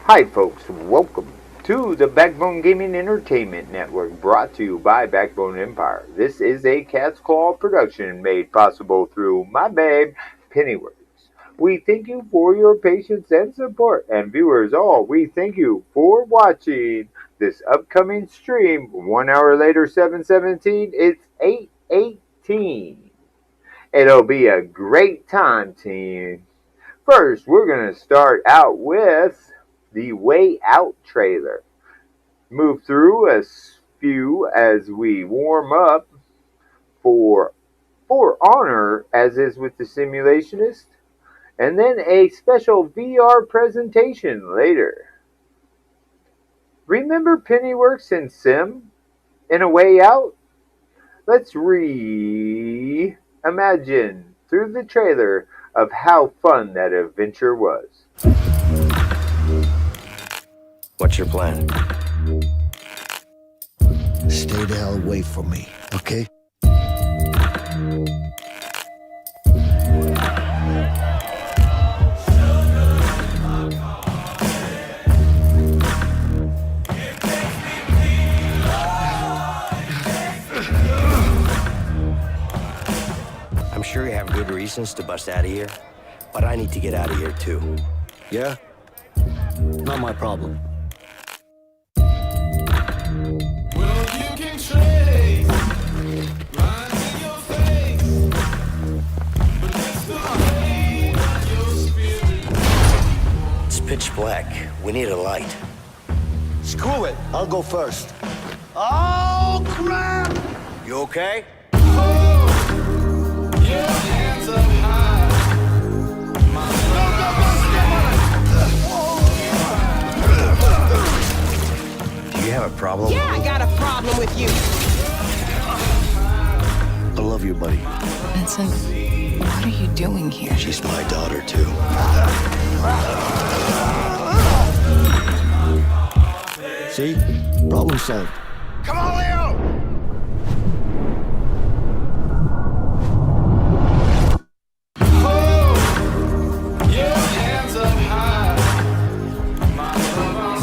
Hi folks, welcome to the Backbone Gaming Entertainment Network, brought to you by Backbone Empire. This is a Cat's Claw production made possible through my babe, Pennyworks. We thank you for your patience and support, and viewers all, we thank you for watching this upcoming stream. 1 hour later, 7:17, it's 8:18. It'll be a great time, team. First, we're going to start out with the Way Out trailer. Move through a few as we warm up for Honor, as is with the SimuL8Nist, and then a special VR presentation later. Remember Pennyworks and Sim in A Way Out? Let's reimagine through the trailer of how fun that adventure was. What's your plan? Stay the hell away from me, okay? I'm sure you have good reasons to bust out of here, but I need to get out of here too. Yeah? Not my problem. It's pitch black. We need a light. Screw it. I'll go first. Oh, crap! You okay? Do you have a problem? Yeah, I got a problem with you. I love you, buddy. Vincent, what are you doing here? She's my daughter, too. See? Problem solved. Come on, Leo!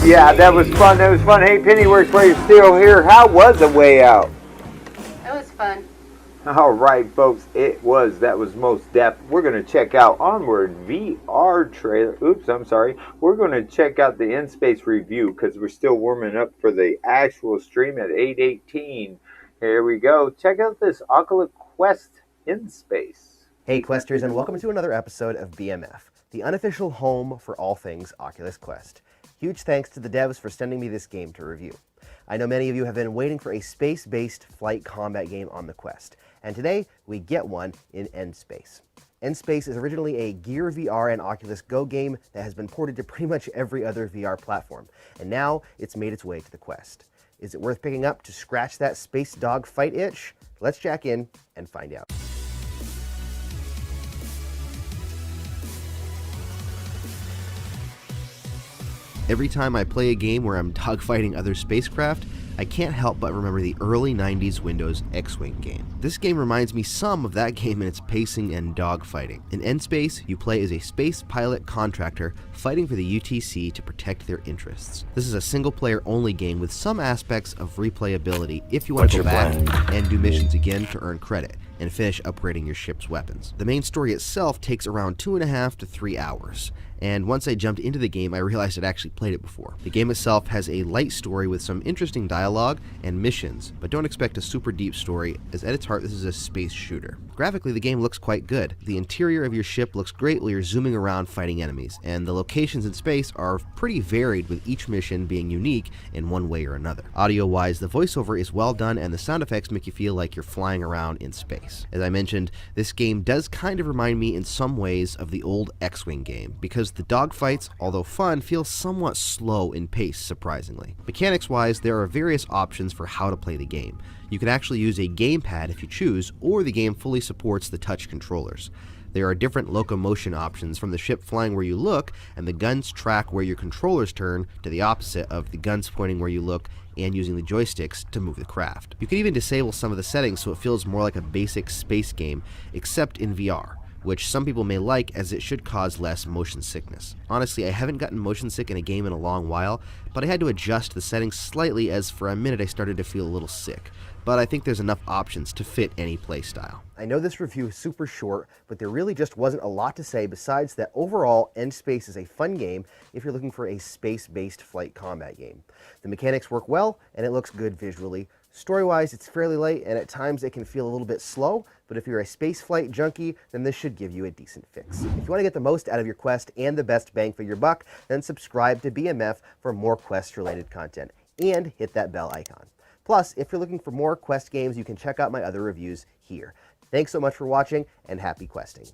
Yeah, that was fun. Hey, Pennyworks, while you're still here, how was A Way Out? That was fun. All right, folks, that was most depth. We're going to check out Onward VR trailer. Oops, I'm sorry. We're going to check out the In-Space review because we're still warming up for the actual stream at 8:18. Here we go. Check out this Oculus Quest In-Space. Hey Questers, and welcome to another episode of BMF, the unofficial home for all things Oculus Quest. Huge thanks to the devs for sending me this game to review. I know many of you have been waiting for a space-based flight combat game on the Quest, and today we get one in N-Space. N-Space is originally a Gear VR and Oculus Go game that has been ported to pretty much every other VR platform, and now it's made its way to the Quest. Is it worth picking up to scratch that space dog fight itch? Let's jack in and find out. Every time I play a game where I'm dogfighting other spacecraft, I can't help but remember the early 90s Windows X-Wing game. This game reminds me some of that game in its pacing and dogfighting. In N-Space, you play as a space pilot contractor fighting for the UTC to protect their interests. This is a single-player only game with some aspects of replayability if you want to go back and do missions again to earn credit and finish upgrading your ship's weapons. The main story itself takes around 2.5 to 3 hours. And once I jumped into the game, I realized I'd actually played it before. The game itself has a light story with some interesting dialogue and missions, but don't expect a super deep story, as at its heart this is a space shooter. Graphically, the game looks quite good. The interior of your ship looks great while you're zooming around fighting enemies, and the locations in space are pretty varied, with each mission being unique in one way or another. Audio-wise, the voiceover is well done, and the sound effects make you feel like you're flying around in space. As I mentioned, this game does kind of remind me in some ways of the old X-Wing game, because the dogfights, although fun, feel somewhat slow in pace, surprisingly. Mechanics-wise, there are various options for how to play the game. You can actually use a gamepad if you choose, or the game fully supports the touch controllers. There are different locomotion options, from the ship flying where you look and the guns track where your controllers turn, to the opposite of the guns pointing where you look and using the joysticks to move the craft. You can even disable some of the settings so it feels more like a basic space game, except in VR. which some people may like as it should cause less motion sickness. Honestly, I haven't gotten motion sick in a game in a long while, but I had to adjust the settings slightly as for a minute I started to feel a little sick. But I think there's enough options to fit any playstyle. I know this review is super short, but there really just wasn't a lot to say besides that overall Endspace is a fun game if you're looking for a space-based flight combat game. The mechanics work well, and it looks good visually. Story-wise, it's fairly light, and at times it can feel a little bit slow, but if you're a spaceflight junkie, then this should give you a decent fix. If you want to get the most out of your quest and the best bang for your buck, then subscribe to BMF for more quest-related content, and hit that bell icon. Plus, if you're looking for more Quest games, you can check out my other reviews here. Thanks so much for watching, and happy questing.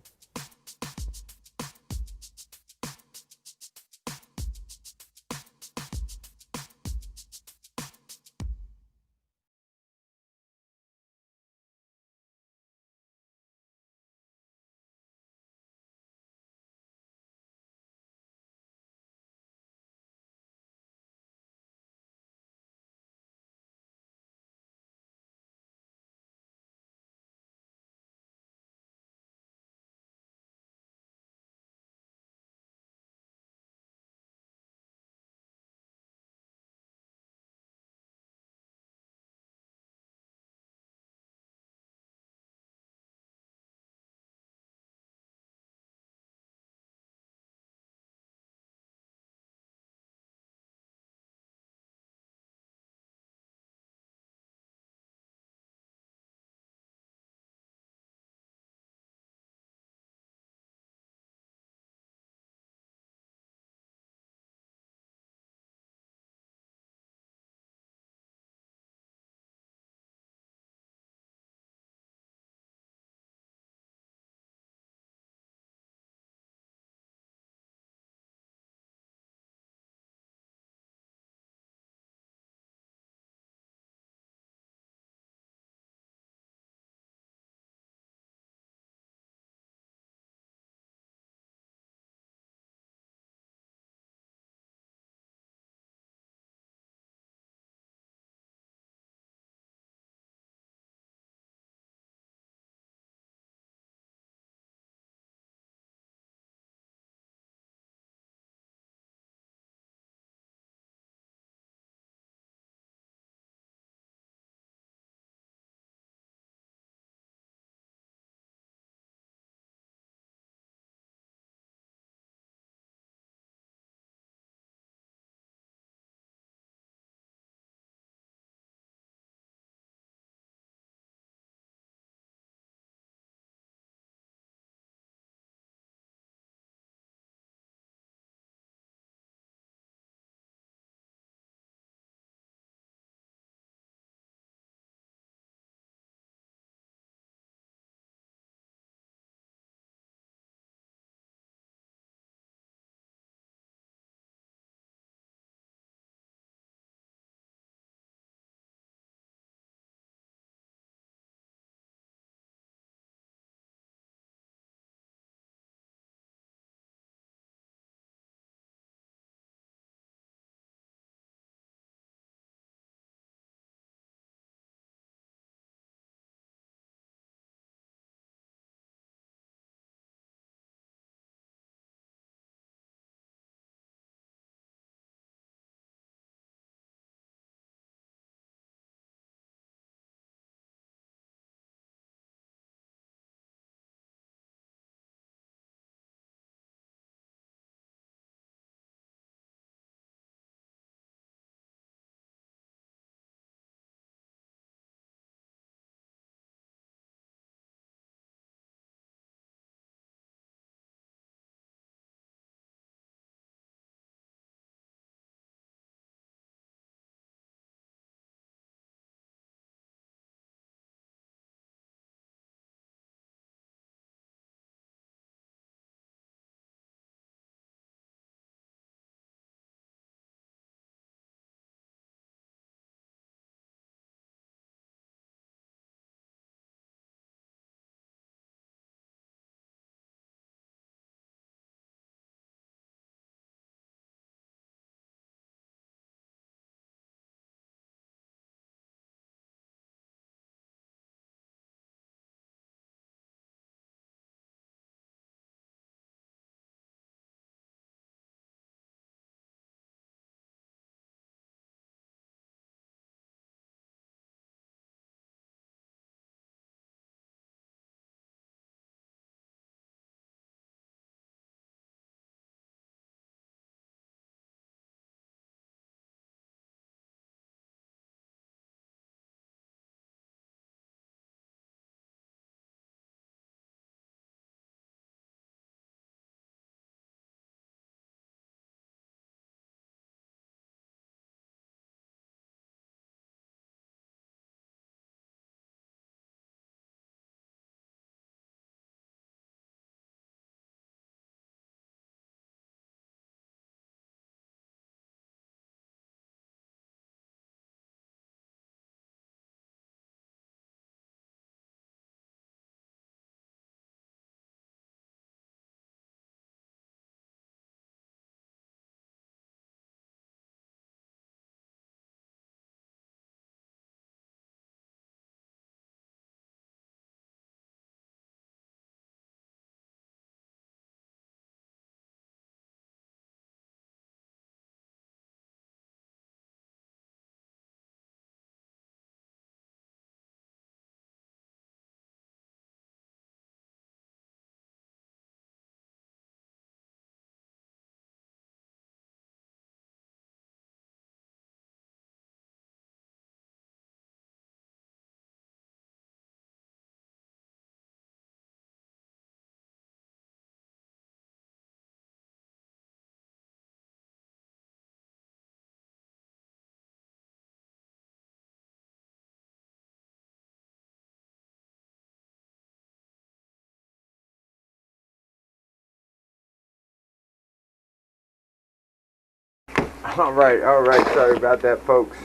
All right. Sorry about that, folks.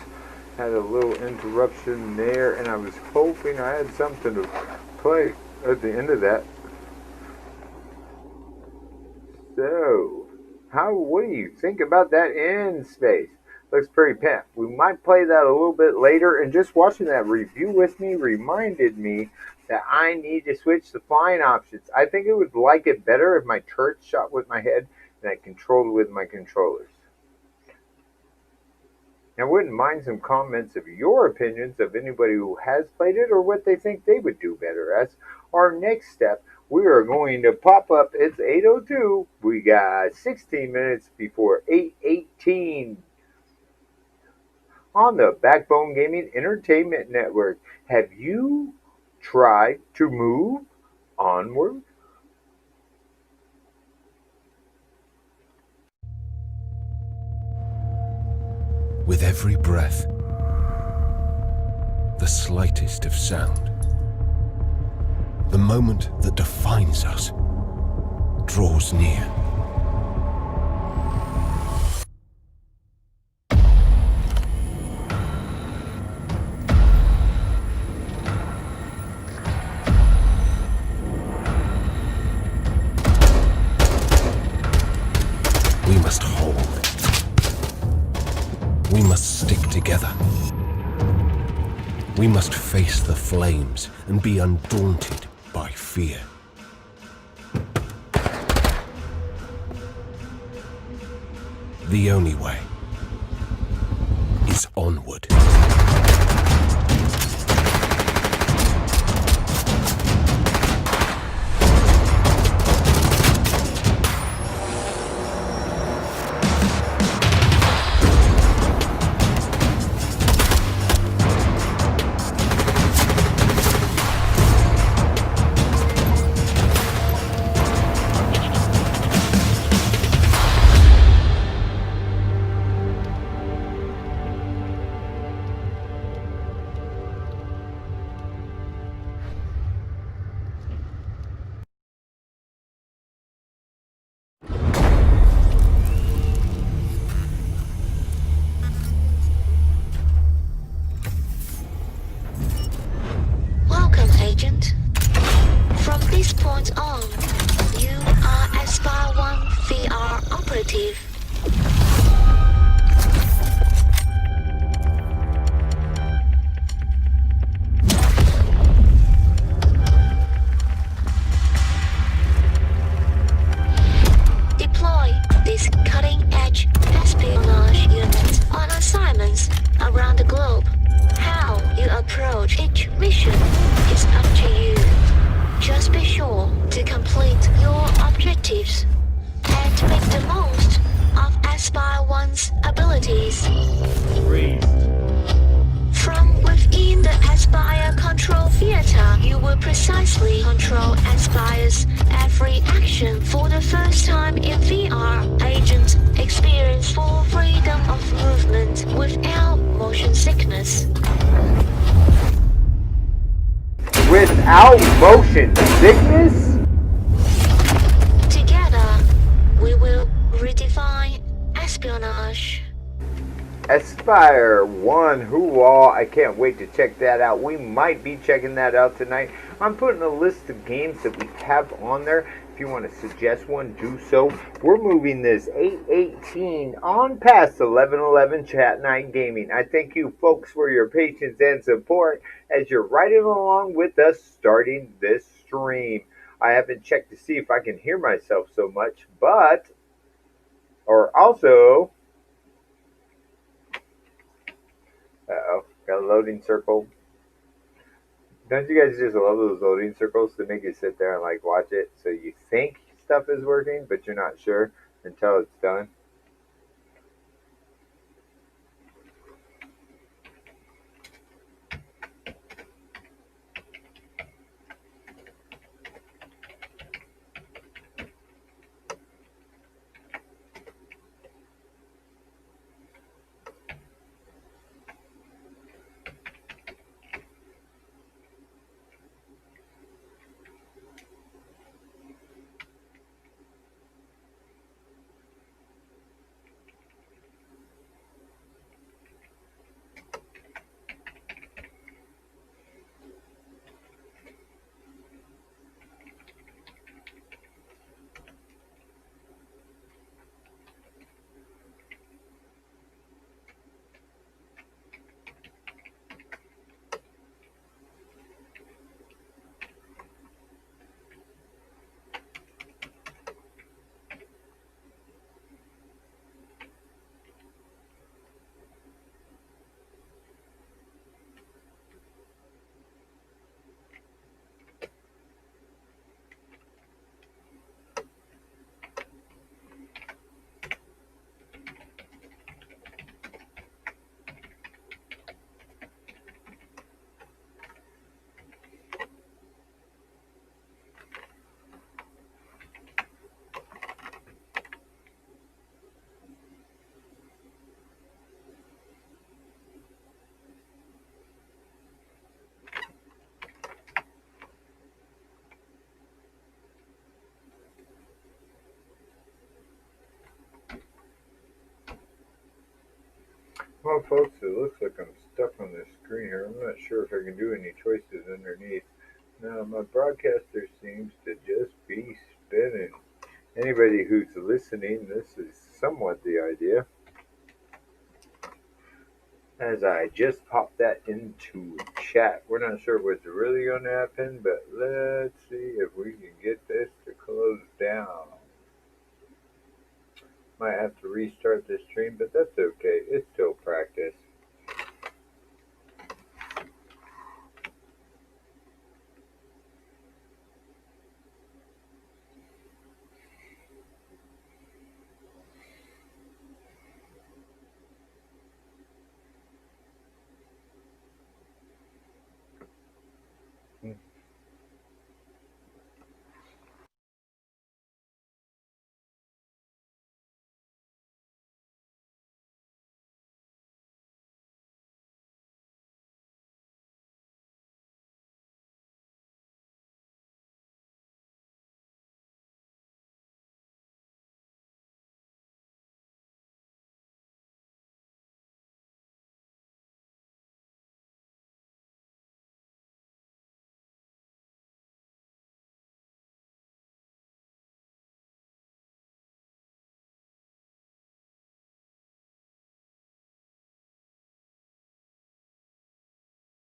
Had a little interruption there, and I was hoping I had something to play at the end of that. So, what do you think about that in space? Looks pretty pimp. We might play that a little bit later, and just watching that review with me reminded me that I need to switch the flying options. I think it would like it better if my turret shot with my head and I controlled with my controllers. I wouldn't mind some comments of your opinions of anybody who has played it or what they think they would do better. As our next step, we are going to pop up. It's 8:02. We got 16 minutes before 8:18 on the Backbone Gaming Entertainment Network. Have you tried to move onward? With every breath, the slightest of sound, the moment that defines us draws near. We must hold. We must stick together. We must face the flames and be undaunted by fear. The only way is onward. Welcome, Agent. From this point on, you are Aspire 1 VR operative. Deploy this cutting-edge espionage unit on assignments around the globe. How you approach each mission is up to you. Just be sure to complete your objectives and make the most of Aspire 1's abilities. From within the Aspire Control Theater, you will precisely control Aspire's every action for the first time in VR. Agents experience full freedom of movement without motion sickness. Without motion sickness? Together, we will redefine espionage. Aspire 1, hoorah. I can't wait to check that out. We might be checking that out tonight. I'm putting a list of games that we have on there. If you want to suggest one, do so. We're moving this 8:18 on past 11:11 Chat Night Gaming. I thank you folks for your patience and support as you're riding along with us starting this stream. I haven't checked to see if I can hear myself so much, but, or also, got a loading circle. Don't you guys just love those loading circles to make you sit there and like watch it so you think stuff is working, but you're not sure until it's done? Well, folks, it looks like I'm stuck on this screen here. I'm not sure if I can do any choices underneath. Now, my broadcaster seems to just be spinning. Anybody who's listening, this is somewhat the idea. As I just popped that into chat. We're not sure what's really going to happen, but let's see if we can get this to close down. Might have to restart the stream, but